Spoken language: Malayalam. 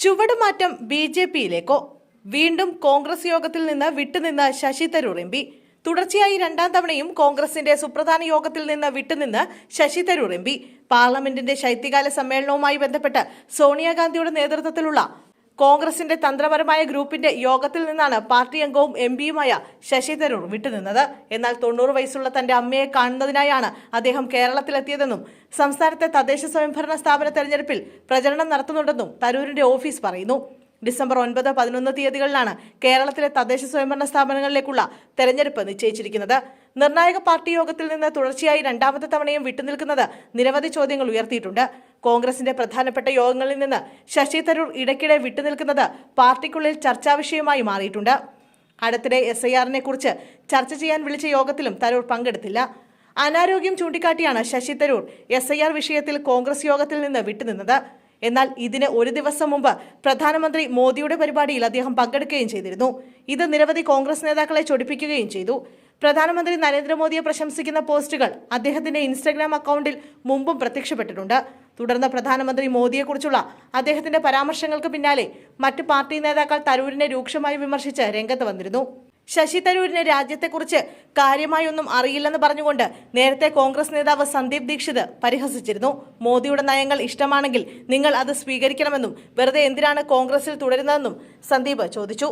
ചുവടുമാറ്റം ബി.ജെ.പിയിലേക്കോ? വീണ്ടും കോൺഗ്രസ് യോഗത്തിൽ നിന്ന് വിട്ടുനിന്ന് ശശി തരൂർ എം പി. തുടർച്ചയായി രണ്ടാം തവണയും കോൺഗ്രസിന്റെ സുപ്രധാന യോഗത്തിൽ നിന്ന് വിട്ടുനിന്ന് ശശി തരൂർ എം പി. പാർലമെന്റിന്റെ ശൈത്യകാല സമ്മേളനവുമായി ബന്ധപ്പെട്ട് സോണിയാഗാന്ധിയുടെ നേതൃത്വത്തിലുള്ള കോൺഗ്രസിന്റെ തന്ത്രപരമായ ഗ്രൂപ്പിന്റെ യോഗത്തിൽ നിന്നാണ് പാർട്ടി അംഗവും എം പിയുമായ ശശി തരൂർ വിട്ടുനിന്നത്. എന്നാൽ 90 വയസ്സുള്ള തന്റെ അമ്മയെ കാണുന്നതിനായാണ് അദ്ദേഹം കേരളത്തിലെത്തിയതെന്നും സംസ്ഥാനത്തെ തദ്ദേശ സ്വയംഭരണ സ്ഥാപന തെരഞ്ഞെടുപ്പിൽ പ്രചരണം നടത്തുന്നുണ്ടെന്നും തരൂരിന്റെ ഓഫീസ് പറയുന്നു. ഡിസംബർ 9, 11 തീയതികളിലാണ് കേരളത്തിലെ തദ്ദേശ സ്വയംഭരണ സ്ഥാപനങ്ങളിലേക്കുള്ള തെരഞ്ഞെടുപ്പ് നിശ്ചയിച്ചിരിക്കുന്നത്. നിർണായക പാർട്ടി യോഗത്തിൽ നിന്ന് തുടർച്ചയായി രണ്ടാമത്തെ തവണയും വിട്ടുനിൽക്കുന്നത് നിരവധി ചോദ്യങ്ങൾ ഉയർത്തിയിട്ടുണ്ട്. കോൺഗ്രസിന്റെ പ്രധാനപ്പെട്ട യോഗങ്ങളിൽ നിന്ന് ശശി തരൂർ ഇടയ്ക്കിടെ വിട്ടുനിൽക്കുന്നത് പാർട്ടിക്കുള്ളിൽ ചർച്ചാ വിഷയമായി മാറിയിട്ടുണ്ട്. അടുത്തിടെ SIR-നെ കുറിച്ച് ചർച്ച ചെയ്യാൻ വിളിച്ച യോഗത്തിലും തരൂർ പങ്കെടുത്തില്ല. അനാരോഗ്യം ചൂണ്ടിക്കാട്ടിയാണ് ശശി തരൂർ SIR വിഷയത്തിൽ കോൺഗ്രസ് യോഗത്തിൽ നിന്ന് വിട്ടുനിന്നത്. എന്നാൽ ഇതിന് ഒരു ദിവസം മുമ്പ് പ്രധാനമന്ത്രി മോദിയുടെ പരിപാടിയിൽ അദ്ദേഹം പങ്കെടുക്കുകയും ചെയ്തിരുന്നു. ഇത് നിരവധി കോൺഗ്രസ് നേതാക്കളെ ചൊടിപ്പിക്കുകയും ചെയ്തു. പ്രധാനമന്ത്രി നരേന്ദ്രമോദിയെ പ്രശംസിക്കുന്ന പോസ്റ്റുകൾ അദ്ദേഹത്തിന്റെ ഇൻസ്റ്റഗ്രാം അക്കൗണ്ടിൽ മുമ്പും പ്രത്യക്ഷപ്പെട്ടിട്ടുണ്ട്. തുടർന്ന് പ്രധാനമന്ത്രി മോദിയെക്കുറിച്ചുള്ള അദ്ദേഹത്തിന്റെ പരാമർശങ്ങൾക്ക് പിന്നാലെ മറ്റ് പാർട്ടി നേതാക്കൾ തരൂരിനെ രൂക്ഷമായി വിമർശിച്ച് രംഗത്ത് വന്നിരുന്നു. ശശി തരൂരിന് രാജ്യത്തെക്കുറിച്ച് കാര്യമായൊന്നും അറിയില്ലെന്ന് പറഞ്ഞുകൊണ്ട് നേരത്തെ കോൺഗ്രസ് നേതാവ് സന്ദീപ് ദീക്ഷിത് പരിഹസിച്ചിരുന്നു. മോദിയുടെ നയങ്ങൾ ഇഷ്ടമാണെങ്കിൽ നിങ്ങൾ അത് സ്വീകരിക്കണമെന്നും വെറുതെ എന്തിനാണ് കോൺഗ്രസിൽ തുടരുന്നതെന്നും സന്ദീപ് ചോദിച്ചു.